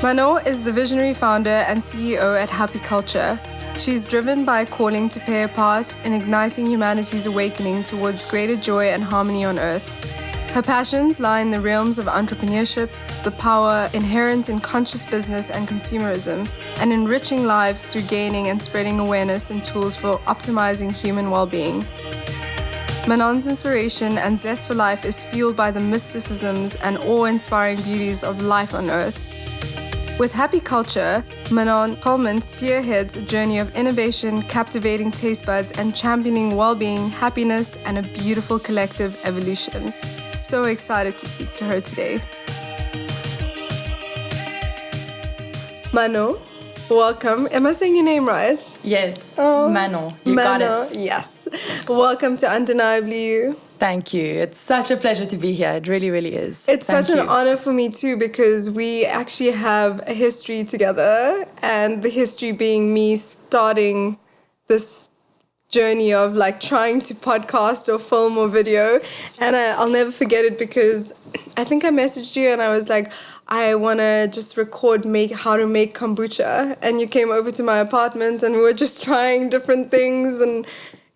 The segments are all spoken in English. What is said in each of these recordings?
Manon is the visionary founder and CEO at Happy Culture. She's driven by a calling to play a part in igniting humanity's awakening towards greater joy and harmony on Earth. Her passions lie in the realms of entrepreneurship, the power inherent in conscious business and consumerism, and enriching lives through gaining and spreading awareness and tools for optimizing human well-being. Manon's inspiration and zest for life is fueled by the mysticisms and awe-inspiring beauties of life on Earth. With Happy Culture, Manon Colmant spearheads a journey of innovation, captivating taste buds, and championing well-being, happiness, and a beautiful collective evolution. So excited to speak to her today. Manon, welcome. Am I saying your name right? Yes, Manon. You got it. Yes. Welcome to Undeniably You. Thank you. It's such a pleasure to be here. It really, really is. It's such an honor for me too, because we actually have a history together, and the history being me starting this journey of like trying to podcast or film or video. And I'll never forget it, because I think I messaged you and I was like, I want to just record how to make kombucha. And you came over to my apartment and we were just trying different things. And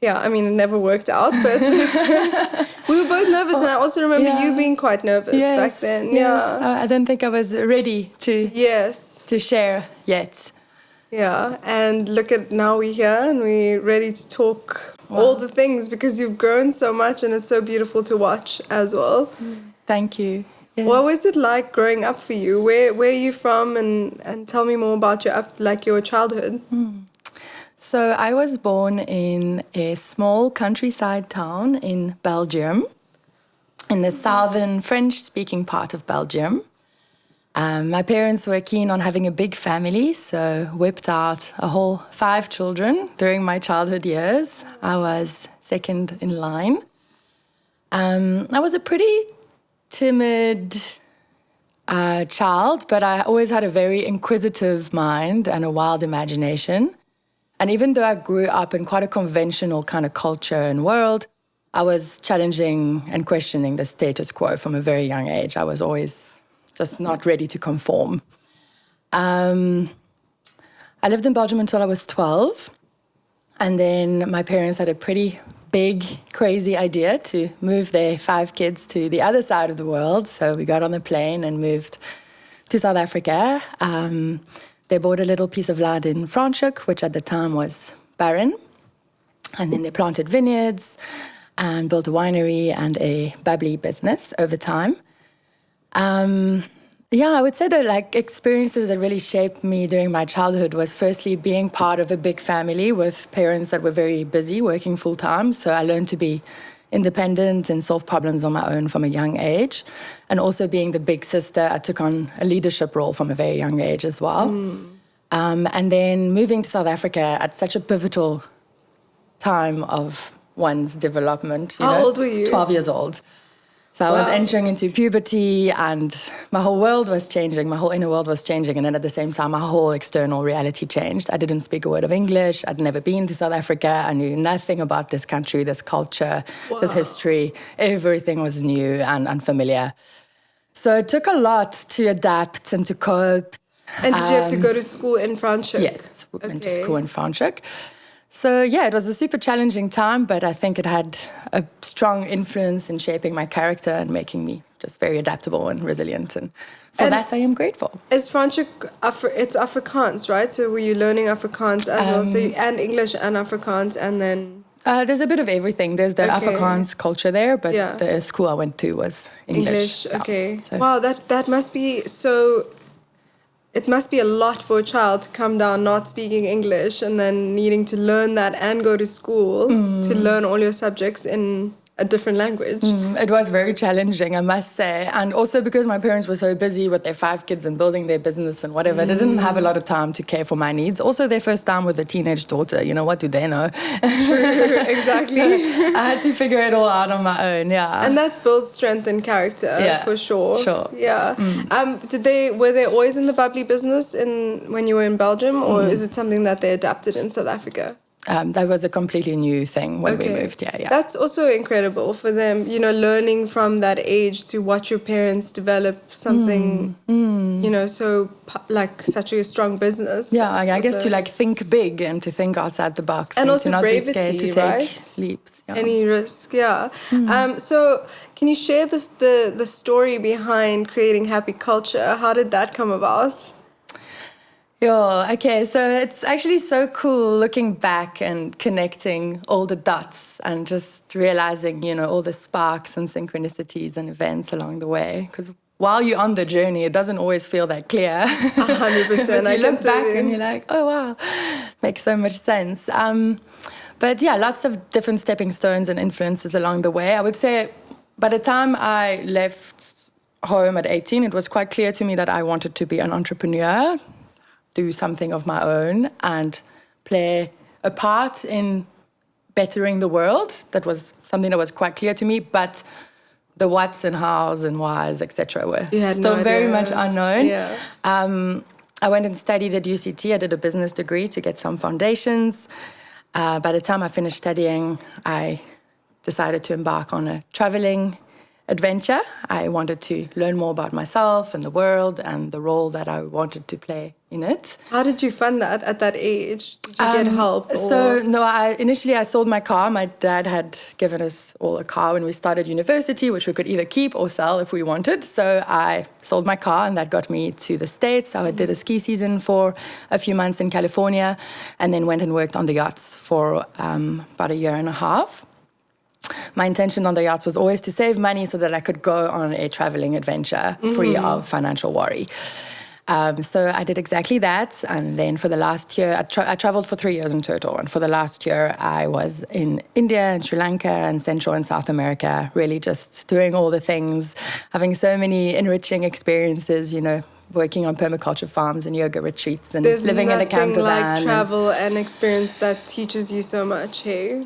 yeah, I mean, it never worked out, but we were both nervous. And I also remember you being quite nervous back then. Yes. Yeah. I don't think I was ready to share yet. Yeah, and look at now we're here and we're ready to talk all the things, because you've grown so much and it's so beautiful to watch as well. Thank you. Yeah. What was it like growing up for you? Where are you from, and tell me more about your childhood. So I was born in a small countryside town in Belgium, in the southern French-speaking part of Belgium. My parents were keen on having a big family, so whipped out a whole 5 children during my childhood years. I was second in line. I was a pretty timid child, but I always had a very inquisitive mind and a wild imagination. And even though I grew up in quite a conventional kind of culture and world, I was challenging and questioning the status quo from a very young age. I was always just not ready to conform. I lived in Belgium until I was 12. And then my parents had a pretty big, crazy idea to move their 5 kids to the other side of the world. So we got on the plane and moved to South Africa. They bought a little piece of land in Franschhoek, which at the time was barren. And then they planted vineyards and built a winery and a bubbly business over time. I would say that experiences that really shaped me during my childhood was firstly being part of a big family with parents that were very busy working full time. So I learned to be independent and solve problems on my own from a young age. And also being the big sister, I took on a leadership role from a very young age as well. And then moving to South Africa at such a pivotal time of one's development. How old were you? 12 years old. So I was entering into puberty and my whole world was changing. My whole inner world was changing. And then at the same time, my whole external reality changed. I didn't speak a word of English. I'd never been to South Africa. I knew nothing about this country, this culture, this history. Everything was new and unfamiliar. So it took a lot to adapt and to cope. And did you have to go to school in Franschhoek? Yes, we went to school in Franschhoek. So it was a super challenging time, but I think it had a strong influence in shaping my character and making me just very adaptable and resilient. And for that, I am grateful. Is Franschhoek, it's Afrikaans, right? So were you learning Afrikaans as well? So and English and Afrikaans, and then... there's a bit of everything. There's the Afrikaans culture there, but the school I went to was English. Okay. So. Wow, that must be so... It must be a lot for a child to come down not speaking English and then needing to learn that and go to school to learn all your subjects in a different language. It was very challenging, I must say. And also because my parents were so busy with their 5 kids and building their business and whatever, they didn't have a lot of time to care for my needs. Also, their first time with a teenage daughter, what do they know? True, exactly. So I had to figure it all out on my own, And that builds strength and character, for sure. Sure. Yeah. Were they always in the bubbly business when you were in Belgium, or is it something that they adapted in South Africa? That was a completely new thing when we moved. Yeah. That's also incredible for them, learning from that age to watch your parents develop something, so like such a strong business. Yeah, I guess to like think big and to think outside the box and also to not bravity, be scared to take leaps. Yeah. Any risk, yeah. So can you share the story behind creating Happy Culture? How did that come about? Yeah, okay, so it's actually so cool looking back and connecting all the dots and just realizing, all the sparks and synchronicities and events along the way. Because while you're on the journey, it doesn't always feel that clear. 100%. But you look back and you're like, oh, wow, makes so much sense. But yeah, lots of different stepping stones and influences along the way. I would say by the time I left home at 18, it was quite clear to me that I wanted to be an entrepreneur, do something of my own and play a part in bettering the world. That was something that was quite clear to me, but the whats and hows and whys, etc. were still very much unknown. Yeah. I went and studied at UCT. I did a business degree to get some foundations. By the time I finished studying, I decided to embark on a traveling adventure. I wanted to learn more about myself and the world and the role that I wanted to play in it. How did you fund that at that age? Did you get help? Or? So, no, initially I sold my car. My dad had given us all a car when we started university, which we could either keep or sell if we wanted. So I sold my car and that got me to the States. I did a ski season for a few months in California and then went and worked on the yachts for about a year and a half. My intention on the yachts was always to save money so that I could go on a traveling adventure free of financial worry. So I did exactly that. And then for the last year, I traveled for 3 years in total. And for the last year, I was in India and Sri Lanka and Central and South America, really just doing all the things, having so many enriching experiences, working on permaculture farms and yoga retreats and living in a camper van. There's nothing like travel and experience that teaches you so much, hey?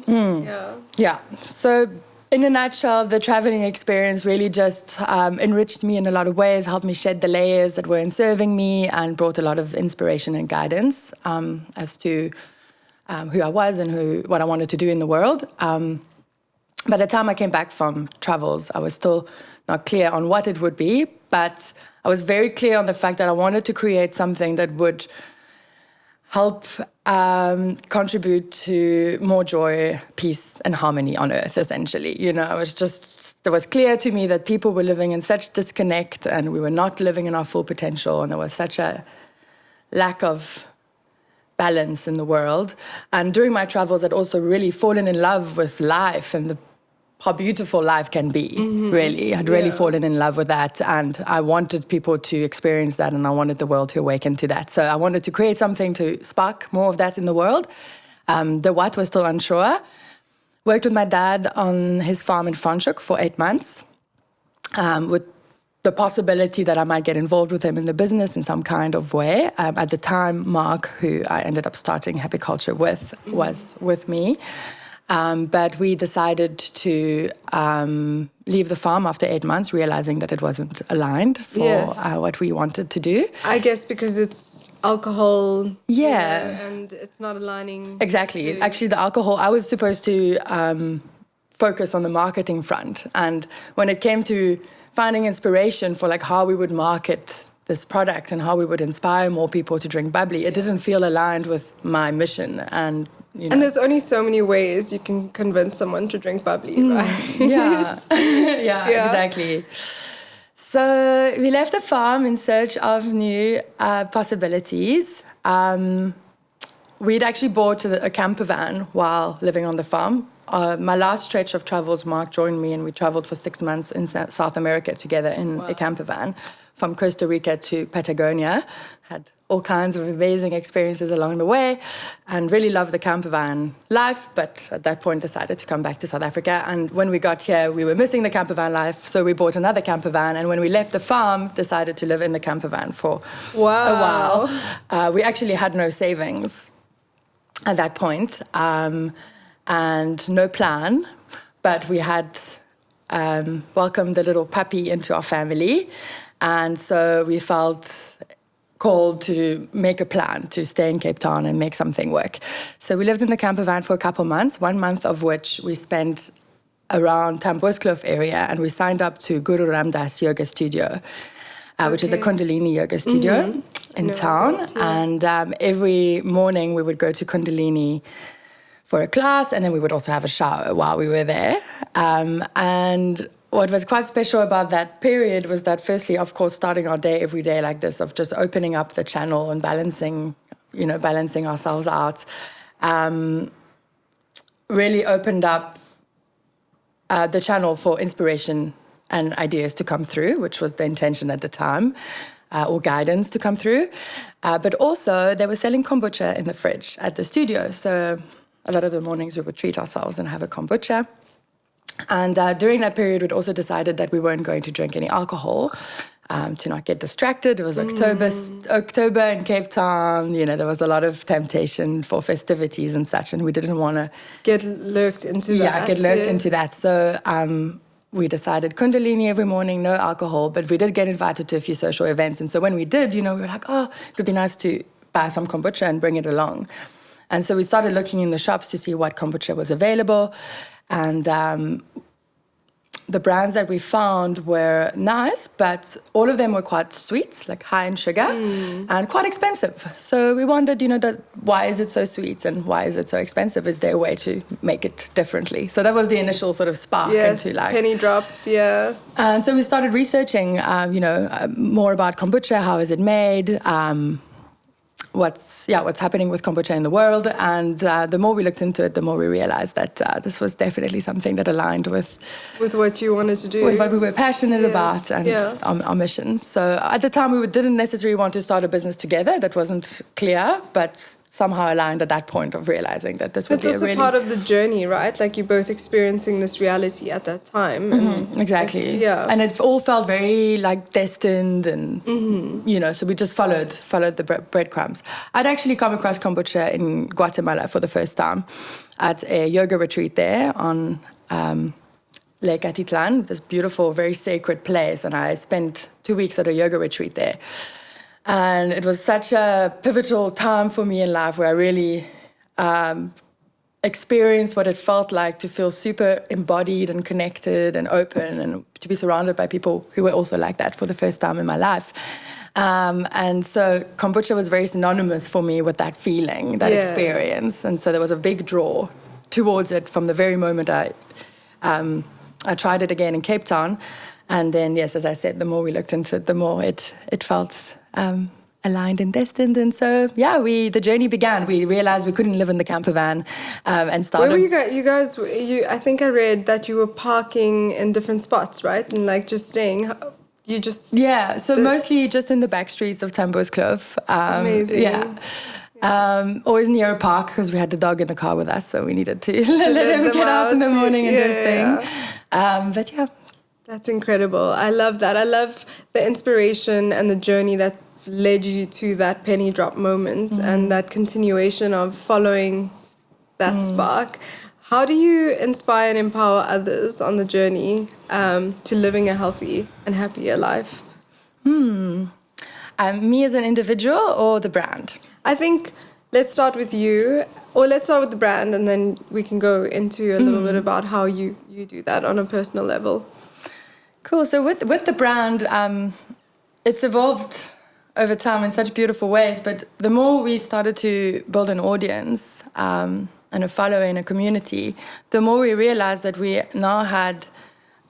Yeah. So in a nutshell, the traveling experience really just enriched me in a lot of ways, helped me shed the layers that weren't serving me and brought a lot of inspiration and guidance as to who I was and what I wanted to do in the world. By the time I came back from travels, I was still not clear on what it would be, but I was very clear on the fact that I wanted to create something that would help contribute to more joy, peace, and harmony on Earth, essentially. It was clear to me that people were living in such disconnect and we were not living in our full potential, and there was such a lack of balance in the world. And during my travels, I'd also really fallen in love with life and how beautiful life can be, really. I'd really fallen in love with that, and I wanted people to experience that, and I wanted the world to awaken to that. So I wanted to create something to spark more of that in the world. The what was still unsure. Worked with my dad on his farm in Franschhoek for 8 months, with the possibility that I might get involved with him in the business in some kind of way. At the time, Mark, who I ended up starting Happy Culture with, was with me. But we decided to leave the farm after 8 months, realizing that it wasn't aligned for what we wanted to do. I guess because it's alcohol. Yeah. And it's not aligning. Exactly. Actually, the alcohol, I was supposed to focus on the marketing front. And when it came to finding inspiration for how we would market this product and how we would inspire more people to drink bubbly, it didn't feel aligned with my mission. And there's only so many ways you can convince someone to drink bubbly, right? Yeah, exactly. So we left the farm in search of new possibilities. We'd actually bought a camper van while living on the farm. My last stretch of travels, Mark joined me and we traveled for 6 months in South America together in a camper van from Costa Rica to Patagonia. Had all kinds of amazing experiences along the way and really loved the camper van life, but at that point decided to come back to South Africa. And when we got here, we were missing the camper van life, so we bought another camper van. And when we left the farm, decided to live in the camper van for a while. We actually had no savings at that point and no plan, but we had welcomed the little puppy into our family. And so we felt called to make a plan to stay in Cape Town and make something work. So we lived in the camper van for a couple months, 1 month of which we spent around Tamboeskloof area, and we signed up to Guru Ramdas Yoga Studio, which is a Kundalini yoga studio in town. And every morning we would go to Kundalini for a class, and then we would also have a shower while we were there. And what was quite special about that period was that, firstly, of course, starting our day every day like this, of just opening up the channel and balancing ourselves out, really opened up the channel for inspiration and ideas to come through, which was the intention at the time, or guidance to come through. But also, they were selling kombucha in the fridge at the studio. So a lot of the mornings we would treat ourselves and have a kombucha. And during that period, we'd also decided that we weren't going to drink any alcohol to not get distracted. It was October in Cape Town. You know, there was a lot of temptation for festivities and such, and we didn't want to get lurked into that. So we decided Kundalini every morning, no alcohol, but we did get invited to a few social events. And so when we did, we were like, oh, it would be nice to buy some kombucha and bring it along. And so we started looking in the shops to see what kombucha was available. And the brands that we found were nice, but all of them were quite sweet, like high in sugar, and quite expensive. So we wondered, why is it so sweet and why is it so expensive? Is there a way to make it differently? So that was the initial sort of spark into penny drop, yeah. And so we started researching, more about kombucha. How is it made? What's happening with kombucha in the world. And the more we looked into it, the more we realized that this was definitely something that aligned with what you wanted to do, with what we were passionate about and our mission. So at the time, we didn't necessarily want to start a business together. That wasn't clear, but somehow aligned at that point of realizing that this would be a really... It's also part of the journey, right? Like you're both experiencing this reality at that time. And exactly. And it all felt very like destined and, so we just followed the breadcrumbs. I'd actually come across kombucha in Guatemala for the first time at a yoga retreat there on Lake Atitlan, this beautiful, very sacred place. And I spent 2 weeks at a yoga retreat there. And it was such a pivotal time for me in life where I really experienced what it felt like to feel super embodied and connected and open and to be surrounded by people who were also like that for the first time in my life. And so kombucha was very synonymous for me with that feeling, that experience. And so there was a big draw towards it from the very moment I tried it again in Cape Town. And then, yes, as I said, the more we looked into it, the more it felt aligned and destined. And so, the journey began. We realized we couldn't live in the camper van and started... Where were you guys? I think I read that you were parking in different spots, right? And like just staying... mostly just in the back streets of Tamboeskloof. Amazing. Yeah. Always near a park because we had the dog in the car with us, so we needed to let him get out in the morning and do his thing. But yeah. That's incredible. I love that. I love the inspiration and the journey that led you to that penny drop moment and that continuation of following that spark. How do you inspire and empower others on the journey to living a healthy and happier life? Me as an individual or the brand? I think let's start with you, or let's start with the brand, and then we can go into a little bit about how you do that on a personal level. Cool. So with the brand, it's evolved over time in such beautiful ways. But the more we started to build an audience and a following, a community, the more we realized that we now had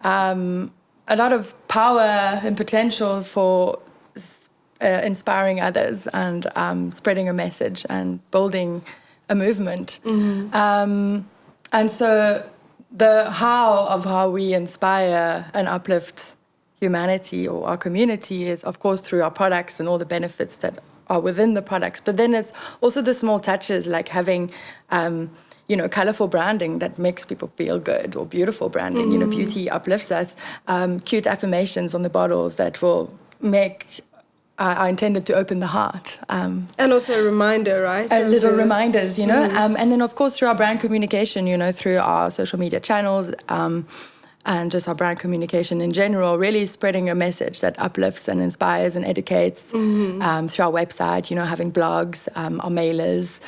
a lot of power and potential for inspiring others and spreading a message and building a movement. And so the how we inspire and uplift humanity or our community is, of course, through our products and all the benefits that are within the products. But then it's also the small touches like having, colorful branding that makes people feel good, or beautiful branding. Beauty uplifts us. Cute affirmations on the bottles that will make... are intended to open the heart. And also a reminder, right? Little reminders, And then, of course, through our brand communication, through our social media channels, and just our brand communication in general, really spreading a message that uplifts and inspires and educates through our website, having blogs, our mailers.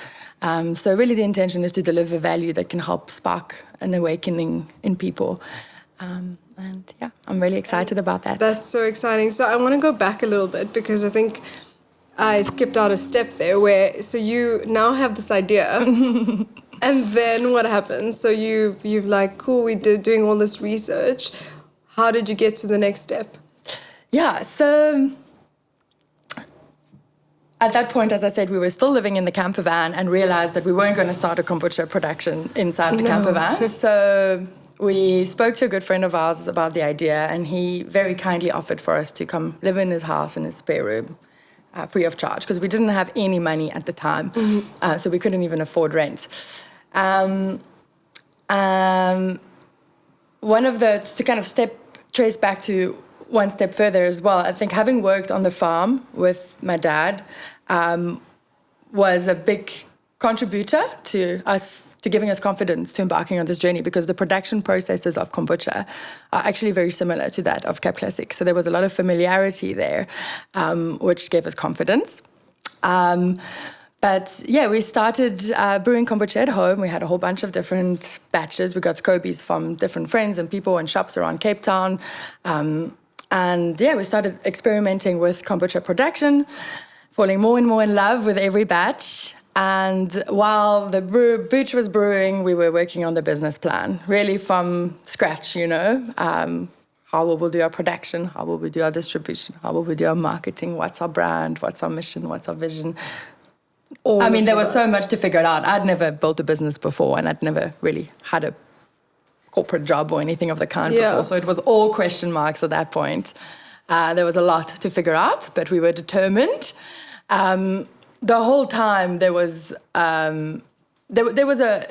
So really the intention is to deliver value that can help spark an awakening in people. And yeah, I'm really excited about that. That's so exciting. So I want to go back a little bit because I think I skipped out a step there so you now have this idea and then what happens? So you've like, cool, we're doing all this research. How did you get to the next step? Yeah, so at that point, as I said, we were still living in the camper van and realized that we weren't going to start a kombucha production inside the camper van. So we spoke to a good friend of ours about the idea, and he very kindly offered for us to come live in his house in his spare room, free of charge, because we didn't have any money at the time, so we couldn't even afford rent. To kind of trace back to one step further as well, I think having worked on the farm with my dad was a big contributor to giving us confidence to embarking on this journey, because the production processes of kombucha are actually very similar to that of Cap Classic. So there was a lot of familiarity there, which gave us confidence. But yeah, we started brewing kombucha at home. We had a whole bunch of different batches. We got scobies from different friends and people and shops around Cape Town. And yeah, we started experimenting with kombucha production, falling more and more in love with every batch. And while the booch was brewing, we were working on the business plan, really from scratch, how will we do our production? How will we do our distribution? How will we do our marketing? What's our brand? What's our mission? What's our vision? There was so much to figure it out. I'd never built a business before, and I'd never really had a corporate job or anything of the kind before. So it was all question marks at that point. There was a lot to figure out, but we were determined. The whole time there was a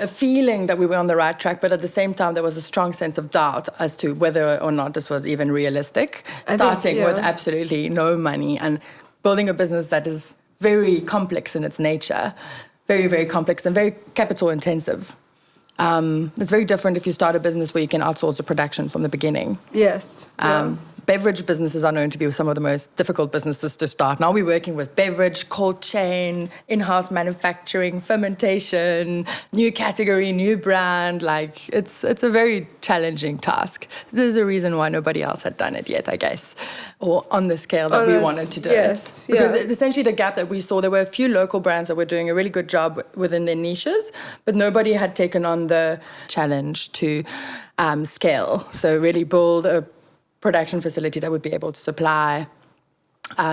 feeling that we were on the right track, but at the same time there was a strong sense of doubt as to whether or not this was even realistic. Starting with absolutely no money and building a business that is very complex in its nature, very, very complex and very capital intensive. It's very different if you start a business where you can outsource the production from the beginning. Yes. Beverage businesses are known to be some of the most difficult businesses to start. Now we're working with beverage, cold chain, in-house manufacturing, fermentation, new category, new brand. Like it's a very challenging task. There's a reason why nobody else had done it yet, I guess, or on the scale that we wanted to do it. Because essentially the gap that we saw, there were a few local brands that were doing a really good job within their niches, but nobody had taken on the challenge to scale. So really build a production facility that would be able to supply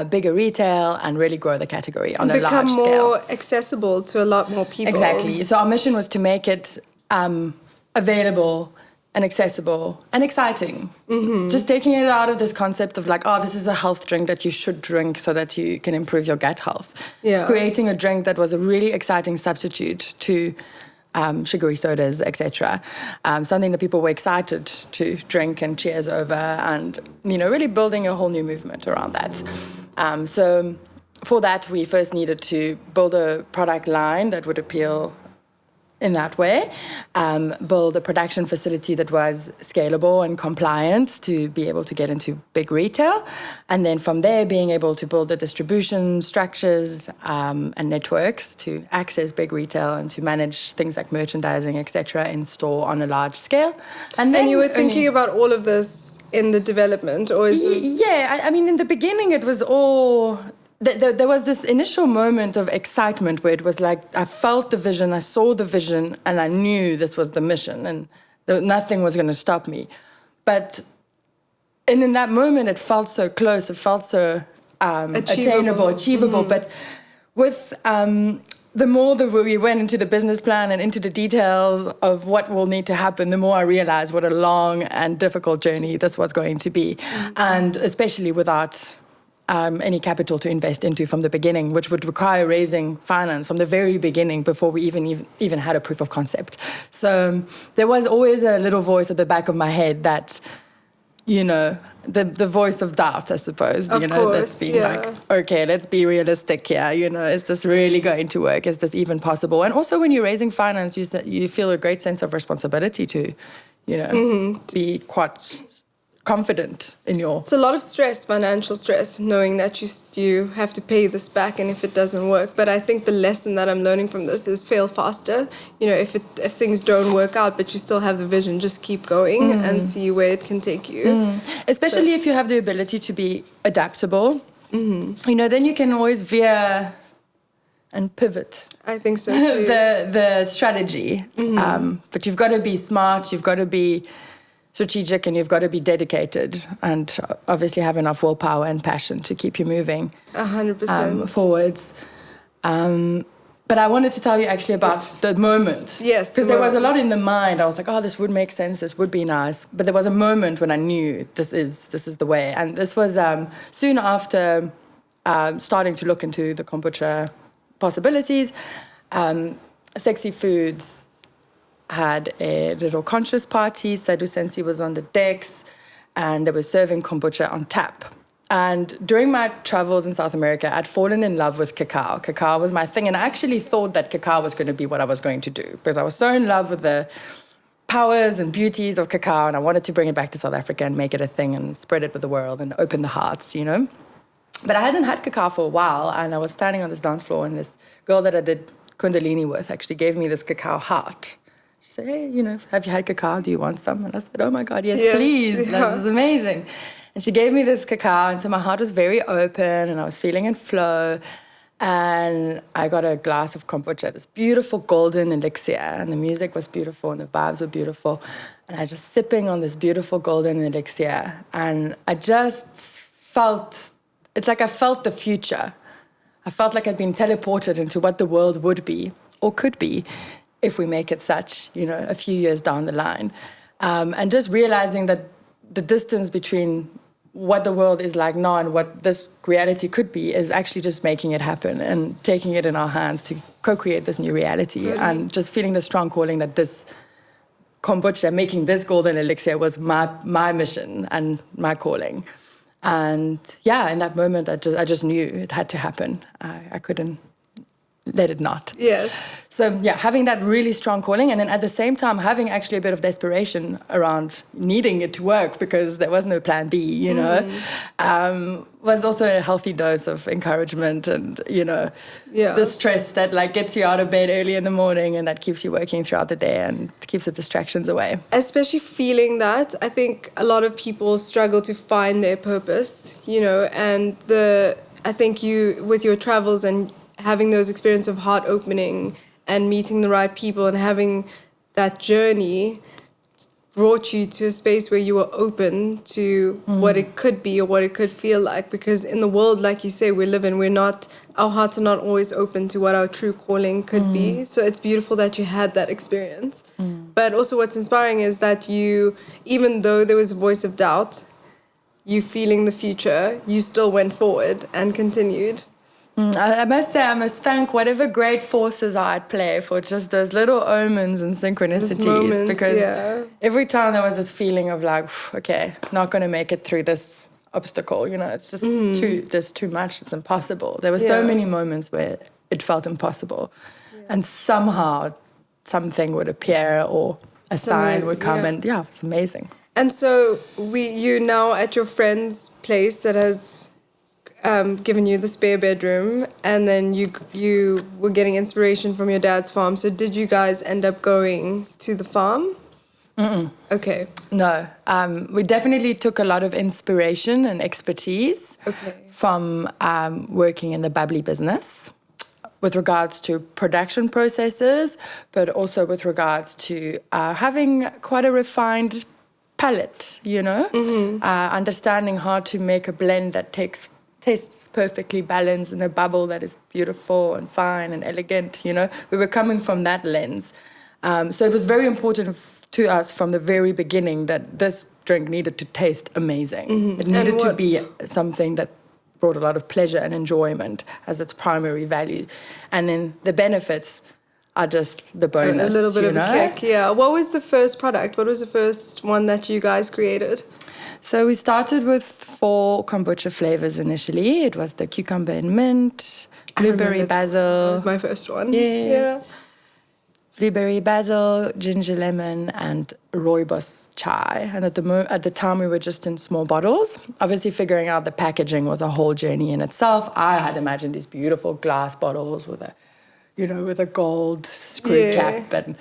bigger retail and really grow the category on a large scale. Become more accessible to a lot more people. Exactly. So our mission was to make it available and accessible and exciting. Mm-hmm. Just taking it out of this concept of like, this is a health drink that you should drink so that you can improve your gut health. Yeah. Creating a drink that was a really exciting substitute to sugary sodas, etc. Something that people were excited to drink and cheers over, and really building a whole new movement around that. So for that, we first needed to build a product line that would appeal in that way, build a production facility that was scalable and compliant to be able to get into big retail, and then from there being able to build the distribution structures and networks to access big retail and to manage things like merchandising, etc., in store on a large scale. And you were thinking about all of this in the development, or is this... Yeah, in the beginning it was all... There was this initial moment of excitement where it was like I felt the vision, I saw the vision, and I knew this was the mission, and nothing was going to stop me. But in that moment, it felt so close, it felt so achievable. Mm-hmm. But with the more that we went into the business plan and into the details of what will need to happen, the more I realized what a long and difficult journey this was going to be, and especially without any capital to invest into from the beginning, which would require raising finance from the very beginning before we even had a proof of concept. So there was always a little voice at the back of my head that, the voice of doubt, I suppose, of course, that's being like, okay, let's be realistic here. Is this really going to work? Is this even possible? And also when you're raising finance, you feel a great sense of responsibility to be quite confident in your... It's a lot of stress, financial stress, knowing that you have to pay this back and if it doesn't work. But I think the lesson that I'm learning from this is fail faster. If things don't work out, but you still have the vision, just keep going and see where it can take you. Especially if you have the ability to be adaptable. Then you can always veer and pivot. I think so too. the strategy. But you've got to be smart, you've got to be strategic, and you've got to be dedicated and obviously have enough willpower and passion to keep you moving 100% forwards. But I wanted to tell you actually about the moment. Yes. Because there was a lot in the mind. I was like, oh, this would make sense, this would be nice. But there was a moment when I knew this is the way. And this was soon after starting to look into the kombucha possibilities. Sexy Foods had a little conscious party. Sadhu Sensi was on the decks, and they were serving kombucha on tap. And during my travels in South America, I'd fallen in love with cacao. Cacao was my thing, and I actually thought that cacao was going to be what I was going to do, because I was so in love with the powers and beauties of cacao, and I wanted to bring it back to South Africa and make it a thing and spread it with the world and open the hearts, But I hadn't had cacao for a while, and I was standing on this dance floor, and this girl that I did Kundalini with actually gave me this cacao heart. She said, hey, have you had cacao? Do you want some? And I said, oh my God, yes. Please. Yeah. This is amazing. And she gave me this cacao, and so my heart was very open, and I was feeling in flow. And I got a glass of kombucha, this beautiful golden elixir, and the music was beautiful, and the vibes were beautiful. And I was just sipping on this beautiful golden elixir, and I just felt, it's like I felt the future. I felt like I'd been teleported into what the world would be, or could be, if we make it such, a few years down the line. And just realizing that the distance between what the world is like now and what this reality could be is actually just making it happen and taking it in our hands to co-create this new reality. Totally. And just feeling the strong calling that this kombucha, making this golden elixir, was my mission and my calling. And in that moment, I just knew it had to happen. I couldn't let it not. Yes. So having that really strong calling, and then at the same time having actually a bit of desperation around needing it to work because there was no plan B, was also a healthy dose of encouragement and, the stress that gets you out of bed early in the morning and that keeps you working throughout the day and keeps the distractions away. Especially feeling that, I think a lot of people struggle to find their purpose, and I think you, with your travels and having those experiences of heart opening and meeting the right people and having that journey brought you to a space where you were open to what it could be or what it could feel like. Because in the world, like you say, we live in, our hearts are not always open to what our true calling could be. So it's beautiful that you had that experience. But also what's inspiring is that you, even though there was a voice of doubt, you feeling the future, you still went forward and continued. I must say, I must thank whatever great forces are at play for just those little omens and synchronicities. Moments, because every time there was this feeling of okay, not going to make it through this obstacle. It's just too much. It's impossible. There were so many moments where it felt impossible, and somehow something would appear or a sign would come, and it's amazing. And so you now at your friend's place that has given you the spare bedroom, and then you were getting inspiration from your dad's farm. So did you guys end up going to the farm? Okay. No. We definitely took a lot of inspiration and expertise from working in the bubbly business with regards to production processes, but also with regards to having quite a refined palate, understanding how to make a blend that tastes perfectly balanced in a bubble that is beautiful and fine and elegant, We were coming from that lens. So it was very important to us from the very beginning that this drink needed to taste amazing. It needed to be something that brought a lot of pleasure and enjoyment as its primary value. And then the benefits are just the bonus, a little bit of a kick, yeah. What was the first product? What was the first one that you guys created? So we started with 4 kombucha flavors initially. It was the cucumber and mint, blueberry basil. That was my first one. Yeah. blueberry basil, ginger lemon, and rooibos chai. And at the time, we were just in small bottles. Obviously, figuring out the packaging was a whole journey in itself. I had imagined these beautiful glass bottles with a gold screw cap, and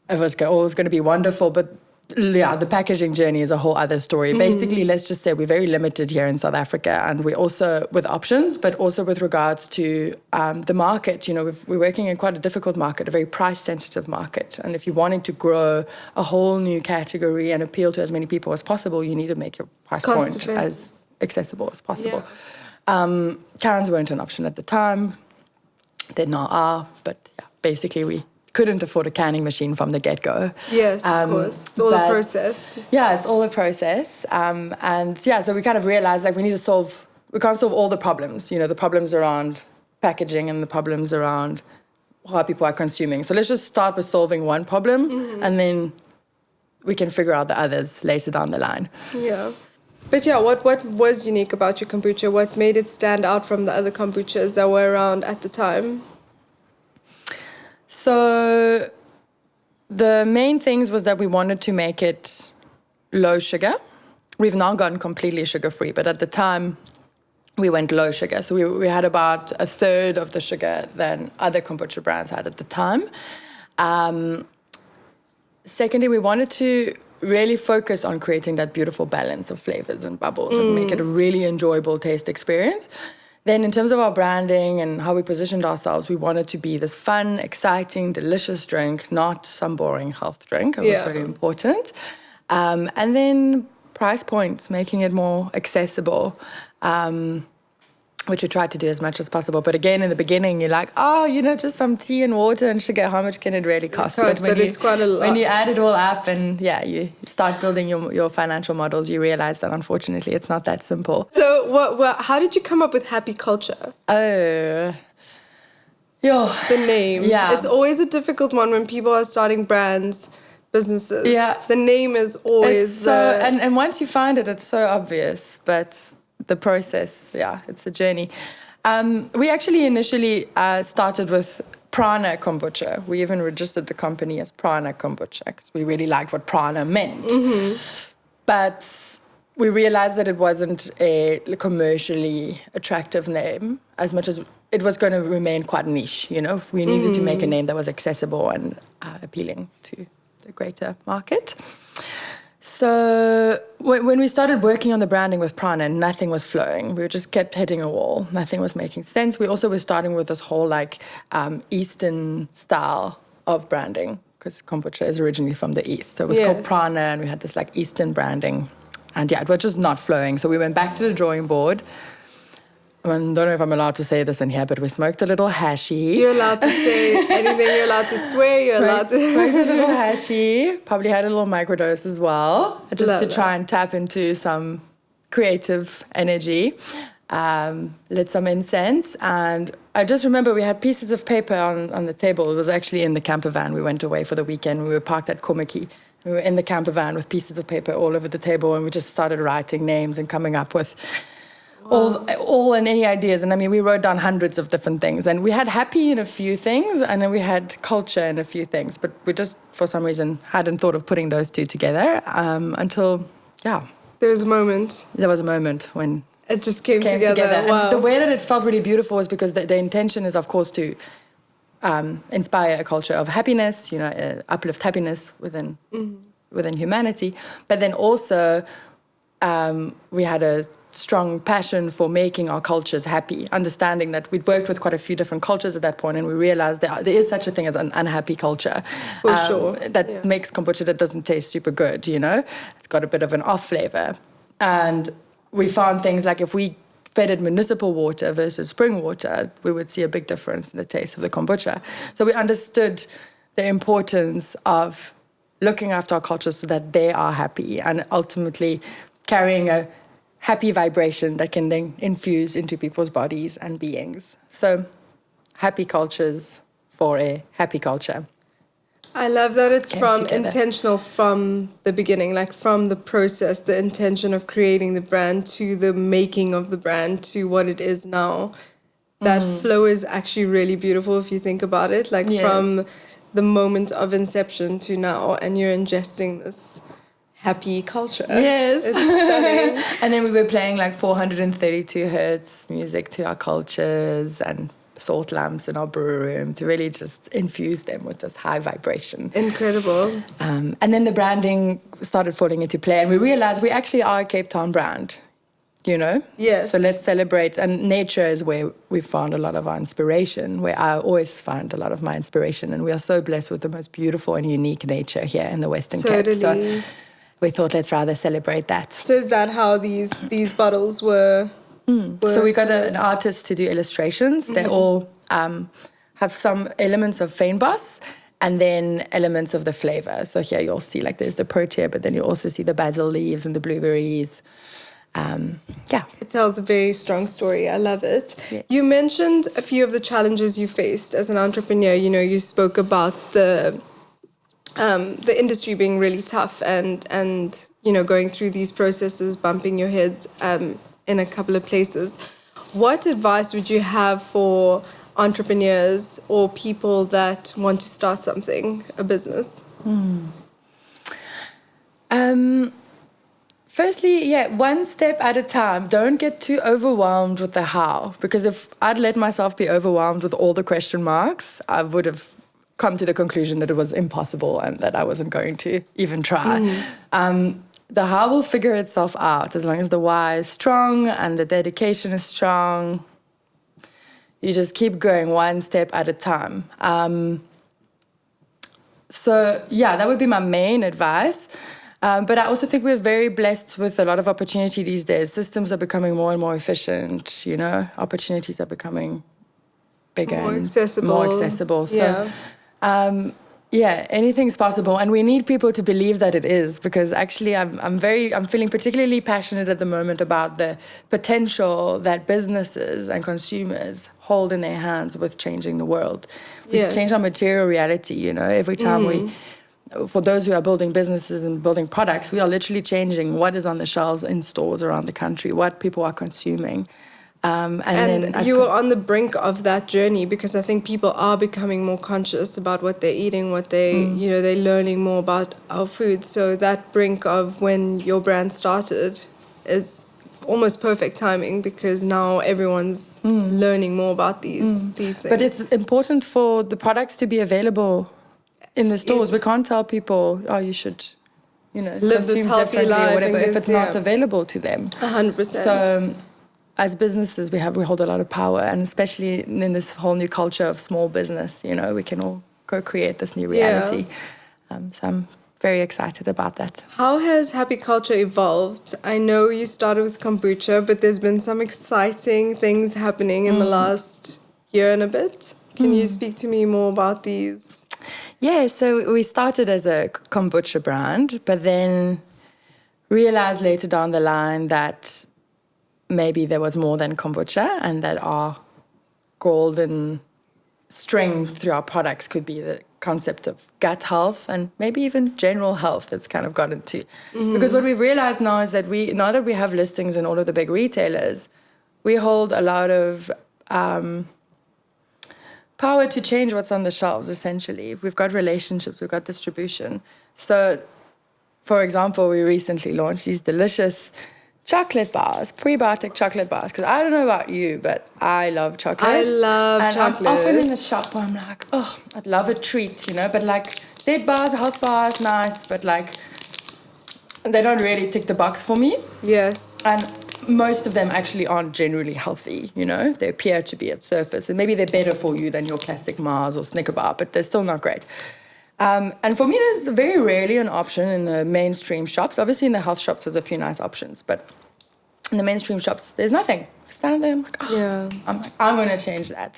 it was always going to be wonderful. But yeah, the packaging journey is a whole other story. Basically, let's just say we're very limited here in South Africa, and we're also with options, but also with regards to the market. We're working in quite a difficult market, a very price-sensitive market. And if you're wanting to grow a whole new category and appeal to as many people as possible, you need to make your price point as accessible as possible. Yeah. Cans weren't an option at the time. They now are, but yeah, basically we couldn't afford a canning machine from the get-go. Yes, of course. It's all a process. Yeah, it's all a process. So we kind of realized we can't solve all the problems, the problems around packaging and the problems around how people are consuming. So let's just start with solving one problem and then we can figure out the others later down the line. Yeah. But yeah, what was unique about your kombucha? What made it stand out from the other kombuchas that were around at the time? So the main things was that we wanted to make it low sugar. We've now gone completely sugar-free, but at the time we went low sugar. So we had about a third of the sugar than other kombucha brands had at the time. Secondly, we wanted to really focus on creating that beautiful balance of flavors and bubbles and make it a really enjoyable taste experience. Then in terms of our branding and how we positioned ourselves, we wanted to be this fun, exciting, delicious drink, not some boring health drink. It was very important. And then price points, making it more accessible, which we tried to do as much as possible. But again, in the beginning, you're like, just some tea and water and sugar, how much can it really cost? But it's quite a lot. When you add it all up and you start building your financial models, you realize that unfortunately it's not that simple. So how did you come up with Happy Culture? The name. Yeah. It's always a difficult one when people are starting brands, businesses. Yeah. The name is always... and once you find it, it's so obvious, but... the process, it's a journey. We actually initially started with Prana Kombucha. We even registered the company as Prana Kombucha because we really liked what Prana meant. But we realized that it wasn't a commercially attractive name as much as it was going to remain quite niche. We needed to make a name that was accessible and appealing to the greater market. So when we started working on the branding with Prana, nothing was flowing. We just kept hitting a wall. Nothing was making sense. We also were starting with this whole Eastern style of branding because kombucha is originally from the East. So it was called Prana and we had this Eastern branding. And it was just not flowing. So we went back to the drawing board. I don't know if I'm allowed to say this in here, but we smoked a little hashi. You're allowed to say anything. You're allowed to swear. Smoked a little hashi. Probably had a little microdose as well, just to try and tap into some creative energy. Lit some incense. And I just remember we had pieces of paper on the table. It was actually in the camper van. We went away for the weekend. We were parked at Komaki. We were in the camper van with pieces of paper all over the table, and we just started writing names and coming up with... all and any ideas. And I mean, we wrote down hundreds of different things. And we had happy in a few things, and then we had culture in a few things. But we just, for some reason, hadn't thought of putting those two together until. There was a moment. There was a moment when... It just came together. Wow. And the way that it felt really beautiful was because the intention is, of course, to inspire a culture of happiness, uplift happiness within humanity. But then also, we had a strong passion for making our cultures happy, understanding that we'd worked with quite a few different cultures at that point, and we realized that there is such a thing as an unhappy culture that makes kombucha that doesn't taste super good, It's got a bit of an off flavor. And we found things like if we fed it municipal water versus spring water, we would see a big difference in the taste of the kombucha. So we understood the importance of looking after our cultures so that they are happy and ultimately carrying a happy vibration that can then infuse into people's bodies and beings. So happy cultures for a happy culture. I love that it's intentional from the beginning, from the process, the intention of creating the brand to the making of the brand to what it is now. That flow is actually really beautiful if you think about it. From the moment of inception to now, and you're ingesting this happy culture. Yes. It's stunning. And then we were playing like 432 hertz music to our cultures and salt lamps in our brew room to really just infuse them with this high vibration. Incredible. And then the branding started falling into play, and we realized we actually are a Cape Town brand, you know? Yes. So let's celebrate. And nature is where we found a lot of our inspiration, where I always find a lot of my inspiration. And we are so blessed with the most beautiful and unique nature here in the Western Cape. So we thought, let's rather celebrate that. So is that how these bottles were? So we got an artist to do illustrations. They all have some elements of fynbos and then elements of the flavor. So here you'll see like there's the protea, but then you also see the basil leaves and the blueberries. It tells a very strong story. I love it. Yeah. You mentioned a few of the challenges you faced as an entrepreneur. You know, you spoke about the industry being really tough and you know, going through these processes, bumping your head in a couple of places. What advice would you have for entrepreneurs or people that want to start something, a business? Firstly, one step at a time. Don't get too overwhelmed with the how, because if I'd let myself be overwhelmed with all the question marks, I would have come to the conclusion that it was impossible and that I wasn't going to even try. The how will figure itself out as long as the why is strong and the dedication is strong. You just keep going one step at a time. That would be my main advice. But I also think we're very blessed with a lot of opportunity these days. Systems are becoming more and more efficient, you know. Opportunities are becoming bigger More and accessible. more accessible. So, anything's possible. And we need people to believe that it is, because actually I'm feeling particularly passionate at the moment about the potential that businesses and consumers hold in their hands with changing the world. We change our material reality, you know, every time for those who are building businesses and building products, we are literally changing what is on the shelves in stores around the country, what people are consuming. And you were on the brink of that journey, because I think people are becoming more conscious about what they're eating, what they're learning more about our food. So that brink of when your brand started is almost perfect timing, because now everyone's learning more about these things. But it's important for the products to be available in the stores. We can't tell people, you should, live consume this healthy differently life or whatever if it's not available to them. 100%. So as businesses, we hold a lot of power, and especially in this whole new culture of small business, you know, we can all co-create this new reality. So I'm very excited about that. How has Happy Culture evolved? I know you started with kombucha, but there's been some exciting things happening in the last year and a bit. Can you speak to me more about these? Yeah, so we started as a kombucha brand, but then realized later down the line that maybe there was more than kombucha, and that our golden string through our products could be the concept of gut health and maybe even general health that's kind of gotten to. Because what we've realized now is that now that we have listings in all of the big retailers, we hold a lot of power to change what's on the shelves, essentially. We've got relationships, we've got distribution. So, for example, we recently launched these delicious chocolate bars, prebiotic chocolate bars, because I don't know about you, but I love chocolate. I love chocolate. I'm often in the shop where I'm like, I'd love a treat, you know, but like, dead bars, health bars, nice, but like, they don't really tick the box for me. Yes. And most of them actually aren't generally healthy, you know. They appear to be at surface, and maybe they're better for you than your classic Mars or Snicker bar, but they're still not great. And for me, there's very rarely an option in the mainstream shops. Obviously, in the health shops, there's a few nice options, but in the mainstream shops, there's nothing. Stand there, I'm like, I'm going to change that.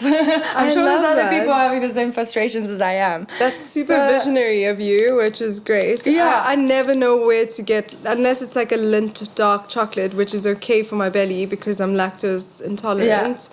I'm sure there's other people having the same frustrations as I am. That's super visionary of you, which is great. Yeah. I never know where to get, unless it's like a Lindt dark chocolate, which is okay for my belly because I'm lactose intolerant.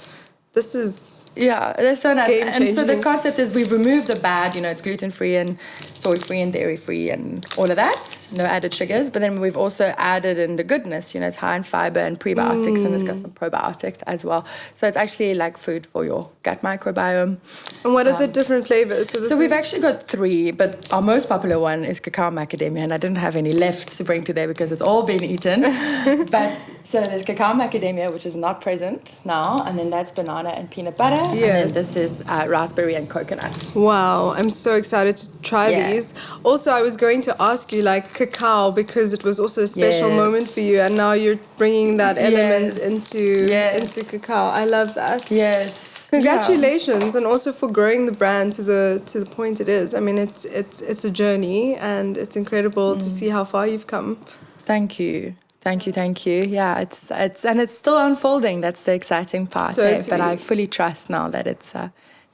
this is Yeah, that's so nice. game And so the changing. concept is we've removed the bad, it's gluten-free and soy-free and dairy-free and all of that, no added sugars. But then we've also added in the goodness, it's high in fiber and prebiotics and it's got some probiotics as well. So it's actually like food for your gut microbiome. And what are the different flavors? So we've actually got 3, but our most popular one is cacao macadamia, and I didn't have any left to bring today because it's all been eaten. But so there's cacao macadamia, which is not present now, and then that's banana and peanut butter. Yes. And then this is raspberry and coconut. Wow, I'm so excited to try these. Also, I was going to ask you, like, cacao, because it was also a special moment for you, and now you're bringing that element into cacao. I love that. Yes. Congratulations, and also for growing the brand to the point it is. I mean, it's a journey, and it's incredible to see how far you've come. Thank you. Yeah, it's still unfolding. That's the exciting part. Totally. But I fully trust now that it's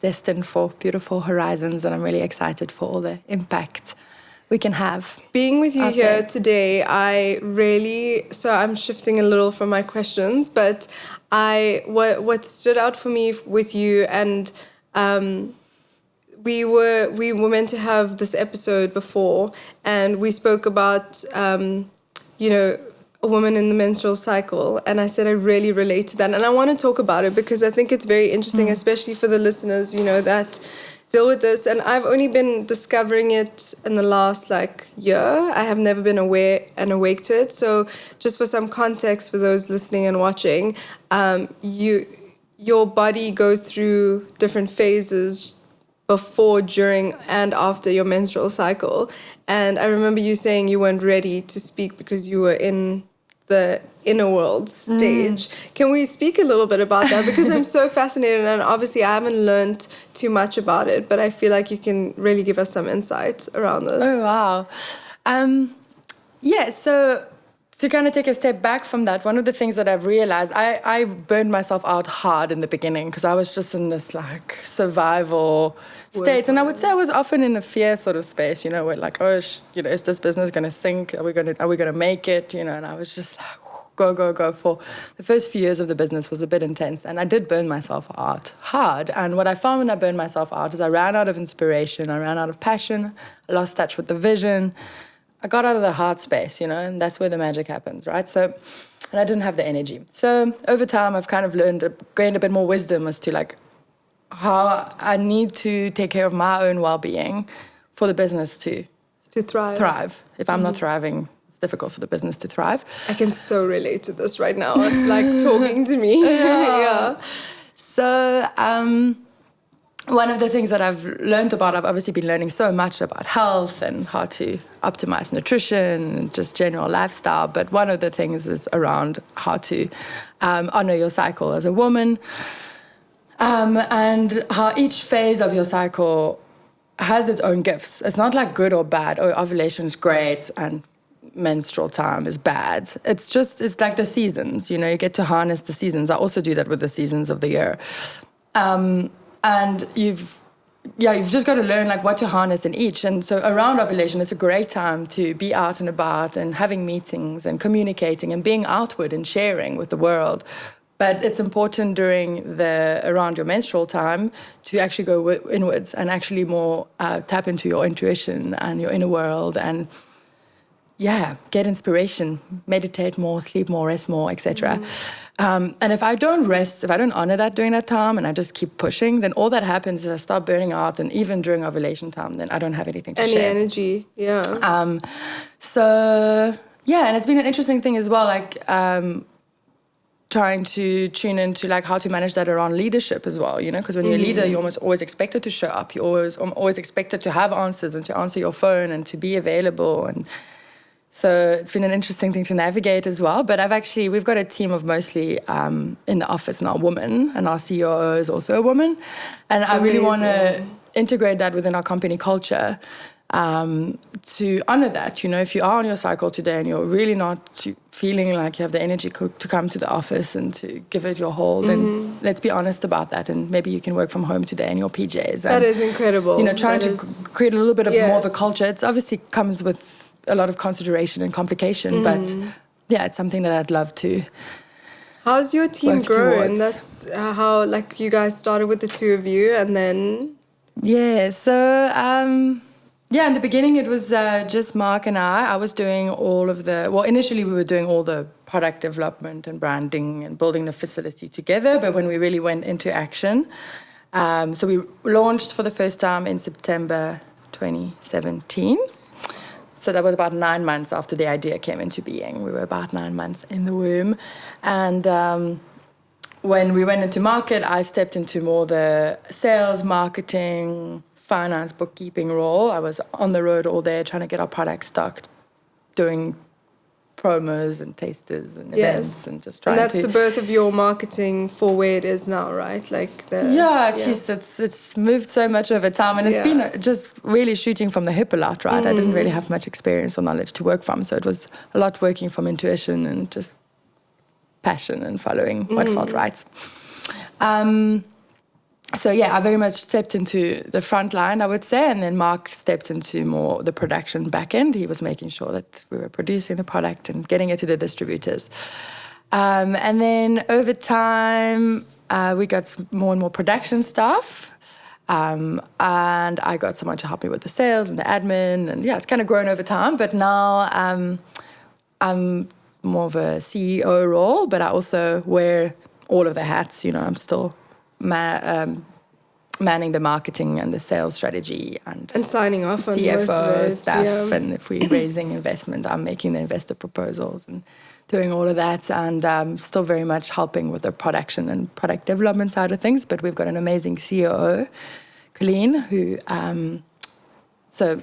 destined for beautiful horizons, and I'm really excited for all the impact we can have. Being with you here today, I'm shifting a little from my questions, but what stood out for me with you, and we were meant to have this episode before, and we spoke about a woman in the menstrual cycle, and I said I really relate to that, and I want to talk about it because I think it's very interesting, especially for the listeners, that deal with this. And I've only been discovering it in the last year. I have never been aware and awake to it. So just for some context for those listening and watching, your body goes through different phases before, during, and after your menstrual cycle. And I remember you saying you weren't ready to speak because you were in the inner world stage. Can we speak a little bit about that? Because I'm so fascinated, and obviously I haven't learned too much about it, but I feel like you can really give us some insight around this. Oh, wow. So to kind of take a step back from that, one of the things that I've realized, I burned myself out hard in the beginning because I was just in this survival state. And I would say I was often in a fear sort of space, where is this business going to sink? Are we going to make it? And I was just go. For the first few years of the business was a bit intense, and I did burn myself out hard. And what I found when I burned myself out is I ran out of inspiration, I ran out of passion, I lost touch with the vision. I got out of the heart space, and that's where the magic happens, right? So, and I didn't have the energy. So over time, I've kind of gained a bit more wisdom as to how I need to take care of my own well-being for the business to thrive. If I'm not thriving, it's difficult for the business to thrive. I can so relate to this right now. It's like talking to me. Yeah. So, one of the things that I've learned about, I've obviously been learning so much about health and how to optimize nutrition and just general lifestyle. But one of the things is around how to honor your cycle as a woman, and how each phase of your cycle has its own gifts. It's not like good or bad. Oh, ovulation is great and menstrual time is bad. It's like the seasons. You get to harness the seasons. I also do that with the seasons of the year. And you've just got to learn what to harness in each. And so around ovulation, it's a great time to be out and about and having meetings and communicating and being outward and sharing with the world. But it's important around your menstrual time to actually go inwards and actually more tap into your intuition and your inner world and get inspiration, meditate more, sleep more, rest more, etc. And if I don't rest, if I don't honor that during that time and I just keep pushing, then all that happens is I start burning out, and even during ovulation time, then I don't have anything to share. Any energy, yeah. And it's been an interesting thing as well, trying to tune into how to manage that around leadership as well, because when you're a leader, you're almost always expected to show up. You're always expected to have answers and to answer your phone and to be available. And so it's been an interesting thing to navigate as well. But we've got a team of mostly in the office now women, and our CEO is also a woman. And I really want to integrate that within our company culture to honor that. If you are on your cycle today and you're really not feeling like you have the energy to come to the office and to give it your whole, then let's be honest about that. And maybe you can work from home today in your PJs. That is incredible. Trying to create a little bit of more of a culture. It's obviously comes with a lot of consideration and complication, but it's something that I'd love to How's your team work grown? towards. That's how, like, you guys started with the two of you, and then... Yeah, so, in the beginning it was just Mark and I. I was doing all of initially we were doing all the product development and branding and building the facility together, but when we really went into action, so we launched for the first time in September 2017. So that was about 9 months after the idea came into being. We were about 9 months in the womb. And when we went into market, I stepped into more the sales, marketing, finance, bookkeeping role. I was on the road all day trying to get our products stocked, doing promos and tasters and events and just trying to... And that's the birth of your marketing for where it is now, right? Like It's moved so much over time, and it's been just really shooting from the hip a lot, right? I didn't really have much experience or knowledge to work from, so it was a lot working from intuition and just passion and following what felt right. I very much stepped into the front line, I would say, and then Mark stepped into more the production back end. He was making sure that we were producing the product and getting it to the distributors. And then over time, we got more and more production staff, and I got someone to help me with the sales and the admin, and it's kind of grown over time. But now I'm more of a CEO role, but I also wear all of the hats. I'm still manning the marketing and the sales strategy and signing off on CFO most of it, stuff. And if we're raising investment, I'm making the investor proposals and doing all of that, and still very much helping with the production and product development side of things. But we've got an amazing COO, Colleen, who so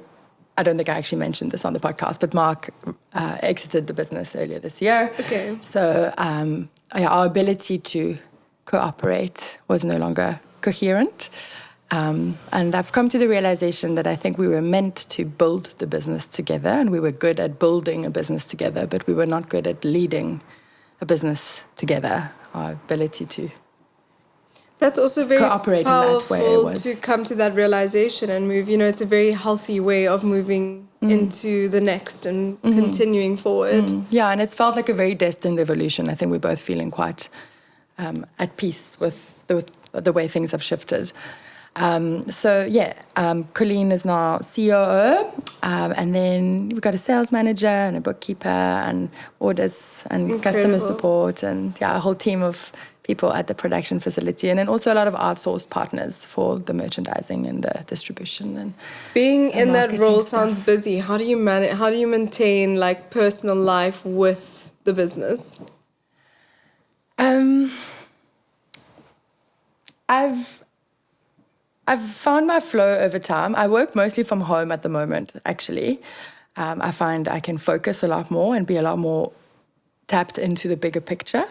I don't think I actually mentioned this on the podcast, but Mark exited the business earlier this year. Okay. So our ability to cooperate was no longer coherent. And I've come to the realization that I think we were meant to build the business together, and we were good at building a business together, but we were not good at leading a business together. Our ability to That's also very cooperate powerful in that way to come to that realization and move. It's a very healthy way of moving into the next and continuing forward. Yeah, and it's felt like a very destined evolution. I think we're both feeling quite at peace with the way things have shifted. Colleen is now COO, and then we've got a sales manager and a bookkeeper and orders and customer support, and a whole team of people at the production facility, and then also a lot of outsourced partners for the merchandising and the distribution. And being in that role stuff. sounds busy. How do you manage? How do you maintain like personal life with the business? I've found my flow over time. I work mostly from home at the moment, actually. I find I can focus a lot more and be a lot more tapped into the bigger picture.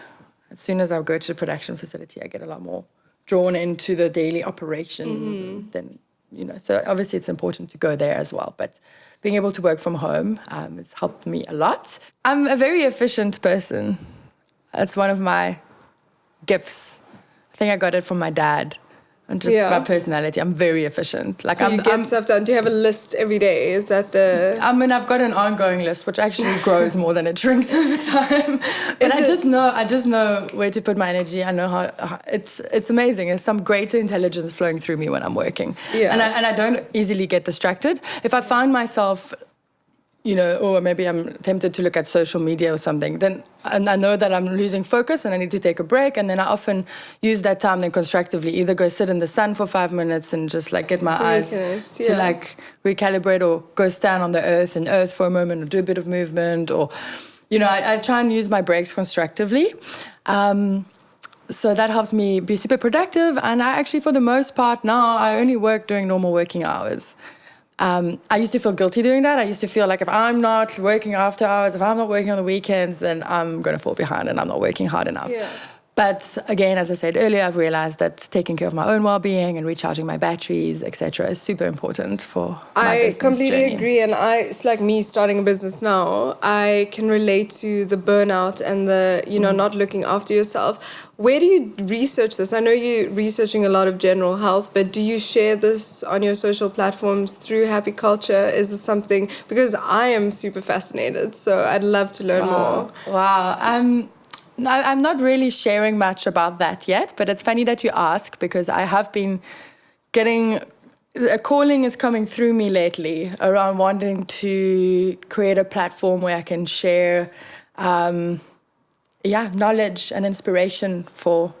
As soon as I go to the production facility, I get a lot more drawn into the daily operations. And then, so obviously it's important to go there as well. But being able to work from home has helped me a lot. I'm a very efficient person. That's one of my gifts. I think I got it from my dad. And just my personality, I'm very efficient. Like so you get stuff done. Do you have a list every day? Is that the... I've got an ongoing list, which actually grows more than it shrinks over time. But I just know where to put my energy. I know how it's amazing. There's some greater intelligence flowing through me when I'm working. Yeah. And I don't easily get distracted. If I find myself, or maybe I'm tempted to look at social media or something, then and I know that I'm losing focus and I need to take a break, and then I often use that time then constructively, either go sit in the sun for 5 minutes and just like get my eyes to like recalibrate, or go stand on the earth for a moment, or do a bit of movement, or I try and use my breaks constructively. So that helps me be super productive, and I actually, for the most part now, I only work during normal working hours. I used to feel guilty doing that. I used to feel like if I'm not working after hours, if I'm not working on the weekends, then I'm going to fall behind and I'm not working hard enough. Yeah. But again, as I said earlier, I've realized that taking care of my own well-being and recharging my batteries, etc., is super important for my business journey. I completely agree, and it's like me starting a business now. I can relate to the burnout and the, not looking after yourself. Where do you research this? I know you're researching a lot of general health, but do you share this on your social platforms through Happy Culture? Is this something, because I am super fascinated, so I'd love to learn more. Wow. I'm not really sharing much about that yet, but it's funny that you ask because I have been getting, a calling is coming through me lately around wanting to create a platform where I can share, knowledge and inspiration for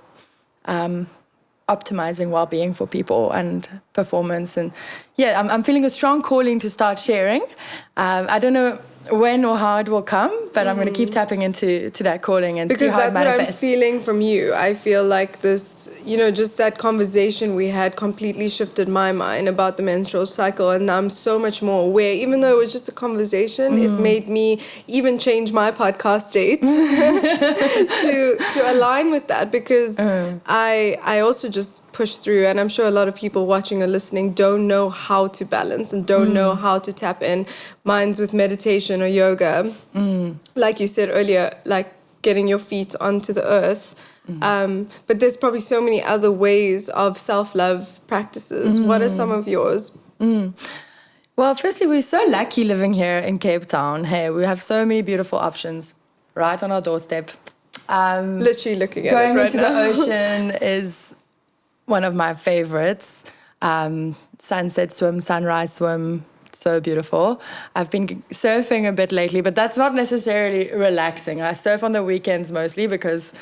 optimizing well-being for people and performance. And I'm feeling a strong calling to start sharing. I don't know when or how it will come, but I'm going to keep tapping into that calling and see how it manifests. Because that's what I'm feeling from you. I feel like this, just that conversation we had completely shifted my mind about the menstrual cycle, and I'm so much more aware. Even though it was just a conversation, it made me even change my podcast dates to align with that, because I also just push through, and I'm sure a lot of people watching or listening don't know how to balance and don't know how to tap in. Mine's with meditation or yoga, like you said earlier, like getting your feet onto the earth. But there's probably so many other ways of self-love practices. What are some of yours? Well, firstly, we're so lucky living here in Cape Town. Hey, we have so many beautiful options right on our doorstep. Literally looking at it going right into now. the ocean is one of my favorites. Sunset swim, sunrise swim, so beautiful. I've been surfing a bit lately, but that's not necessarily relaxing. I surf on the weekends mostly because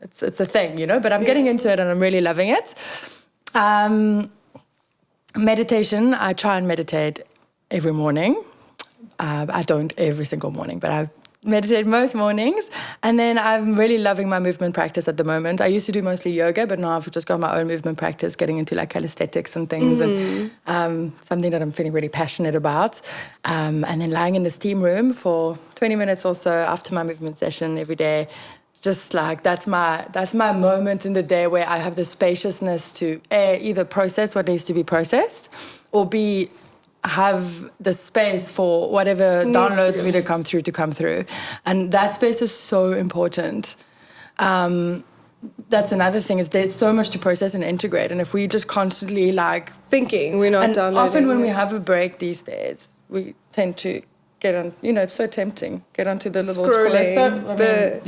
it's a thing, but I'm getting into it and I'm really loving it. Meditation, I try and meditate every morning. I don't every single morning, but I meditate most mornings. And then I'm really loving my movement practice at the moment. I used to do mostly yoga, but now I've just got my own movement practice, getting into like calisthenics and things, and something that I'm feeling really passionate about. And then lying in the steam room for 20 minutes or so after my movement session every day. Just like that's my moment in the day where I have the spaciousness to either process what needs to be processed, or B, have the space for whatever downloads me to come through. And that space is so important. That's another thing, is there's so much to process and integrate. And if we just constantly thinking, we're not downloading. Often when we have a break these days, we tend to get on, it's so tempting, get onto the little scrolling.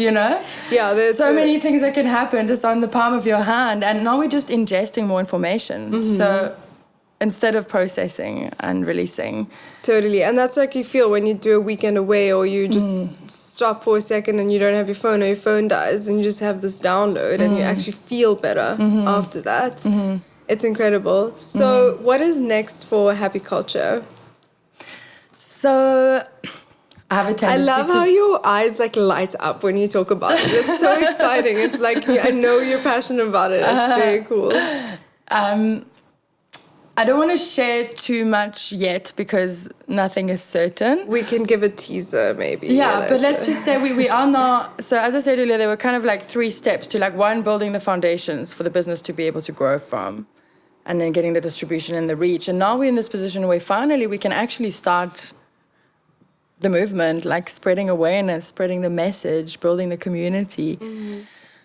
There's so many things that can happen just on the palm of your hand. And now we're just ingesting more information. So instead of processing and releasing. Totally. And that's like you feel when you do a weekend away, or you just stop for a second and you don't have your phone, or your phone dies, and you just have this download and you actually feel better after that. It's incredible. So what is next for Happy Culture? So I have a tendency I love how your eyes light up when you talk about it. It's so exciting. It's like, I know you're passionate about it. It's very cool. I don't want to share too much yet because nothing is certain. We can give a teaser maybe. Yeah, but let's just say we are not... So as I said earlier, there were kind of 3 steps to one, building the foundations for the business to be able to grow from, and then getting the distribution and the reach. And now we're in this position where finally we can actually start the movement, spreading awareness, spreading the message, building the community.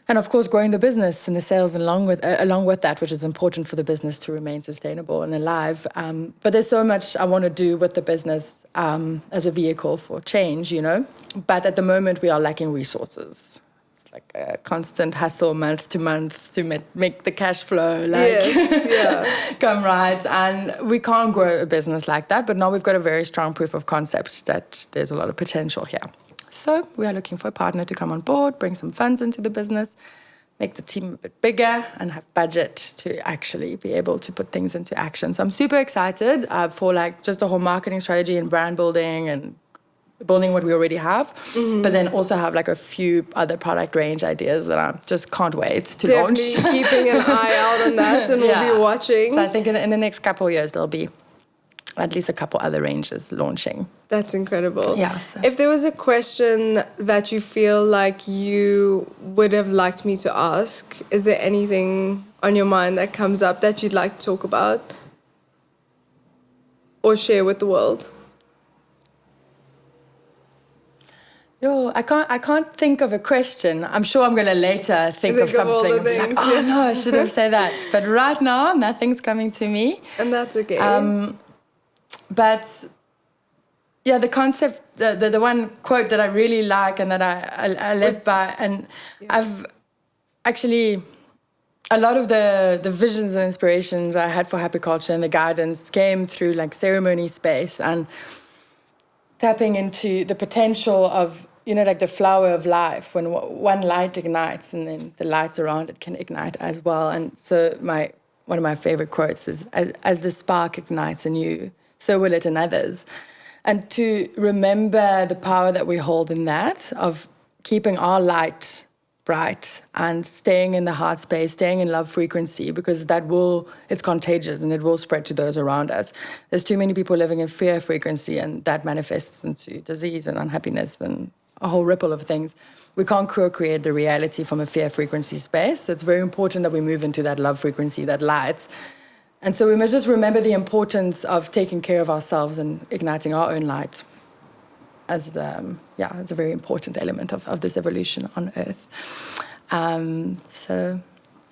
And of course, growing the business and the sales along with that, which is important for the business to remain sustainable and alive. But there's so much I want to do with the business as a vehicle for change, But at the moment, we are lacking resources. It's like a constant hustle month to month to make the cash flow come right. And we can't grow a business like that. But now we've got a very strong proof of concept that there's a lot of potential here. So we are looking for a partner to come on board, bring some funds into the business, make the team a bit bigger, and have budget to actually be able to put things into action. So I'm super excited for just the whole marketing strategy and brand building and building what we already have, but then also have a few other product range ideas that I just can't wait to launch. Definitely keeping an eye out on that, and we'll be watching. So I think in the next couple of years, there'll be at least a couple other ranges launching. That's incredible. Yeah. So. If there was a question that you feel like you would have liked me to ask, is there anything on your mind that comes up that you'd like to talk about or share with the world? I can't think of a question. I'm sure I'm going to later think of something. All the things, no, I should have said that. But right now, nothing's coming to me. And that's okay. But Yeah, the concept, the one quote that I really like and that I live by, and I've actually, a lot of the visions and inspirations I had for happy culture and the guidance came through like ceremony space and tapping into the potential of, like the flower of life, when one light ignites and then the lights around it can ignite as well. And so one of my favorite quotes is, as the spark ignites in you, so will it in others. And to remember the power that we hold in that, of keeping our light bright and staying in the heart space, staying in love frequency, because it's contagious and it will spread to those around us. There's too many people living in fear frequency, and that manifests into disease and unhappiness and a whole ripple of things. We can't co-create the reality from a fear frequency space. So it's very important that we move into that love frequency, that light. And so we must just remember the importance of taking care of ourselves and igniting our own light as, it's a very important element of this evolution on Earth.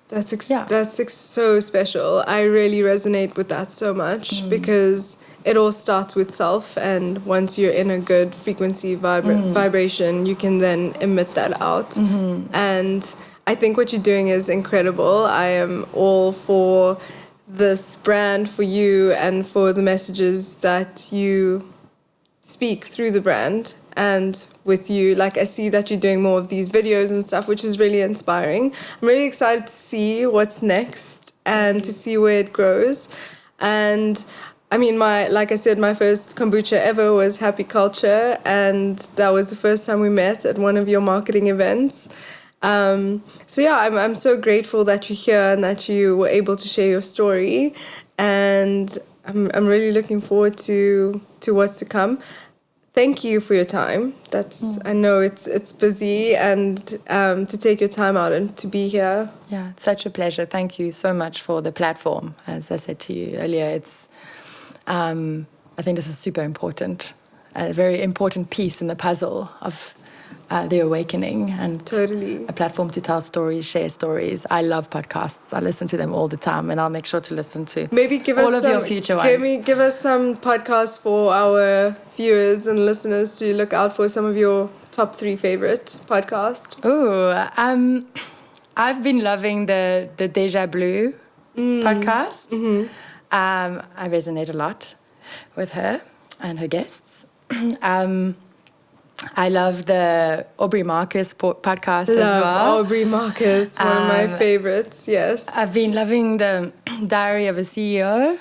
That's so special. I really resonate with that so much because it all starts with self, and once you're in a good frequency vibration, you can then emit that out. And I think what you're doing is incredible. I am all for this brand for you and for the messages that you speak through the brand. And with you, like, I see that you're doing more of these videos and stuff, which is really inspiring. I'm really excited to see what's next and to see where it grows. And I mean, like I said, my first kombucha ever was Happy Culture, and that was the first time we met at one of your marketing events. I'm so grateful that you're here and that you were able to share your story, and I'm really looking forward to what's to come. Thank you for your time. I know it's busy, and to take your time out and to be here. Yeah, it's such a pleasure. Thank you so much for the platform. As I said to you earlier, I think this is super important, a very important piece in the puzzle of the awakening, and totally a platform to tell stories, share stories. I love podcasts. I listen to them all the time, and I'll make sure to listen to your future ones. Give us some podcasts for our viewers and listeners to look out for, some of your top 3 favorite podcasts. I've been loving the Deja Blue podcast. I resonate a lot with her and her guests. I love the Aubrey Marcus podcast as well. Aubrey Marcus, one of my favorites, yes. I've been loving the Diary of a CEO.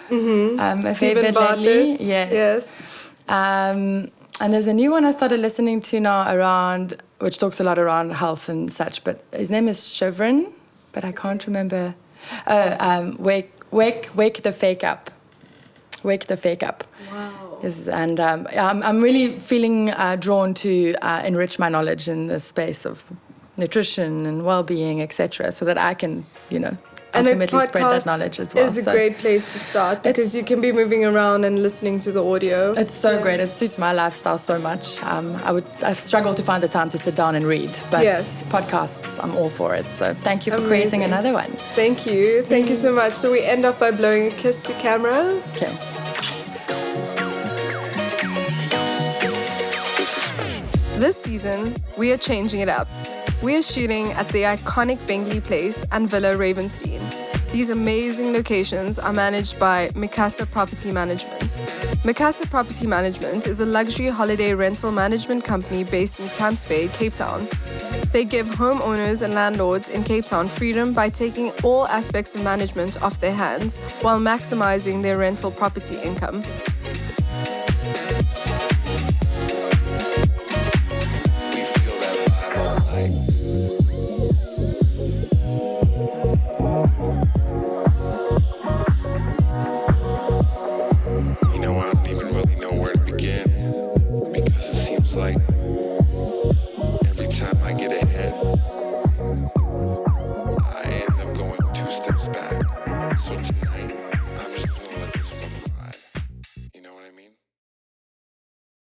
My Stephen Bartlett. Lately. Yes. And there's a new one I started listening to now which talks a lot around health and such, but his name is Chevron, but I can't remember. Wake the Fake Up. Wake the Fake Up. Wow. Yes, and I'm really feeling drawn to enrich my knowledge in the space of nutrition and well-being, etc., so that I can, ultimately spread that knowledge as well. It's a great place to start, because you can be moving around and listening to the audio. It's so great. It suits my lifestyle so much. I've struggled to find the time to sit down and read, but podcasts, I'm all for it. So thank you for creating another one. Thank you. Thank you so much. So we end off by blowing a kiss to camera. Okay. This season, we are changing it up. We are shooting at the iconic Bengley Place and Villa Ravenstein. These amazing locations are managed by Mikasa Property Management. Mikasa Property Management is a luxury holiday rental management company based in Camps Bay, Cape Town. They give homeowners and landlords in Cape Town freedom by taking all aspects of management off their hands while maximizing their rental property income.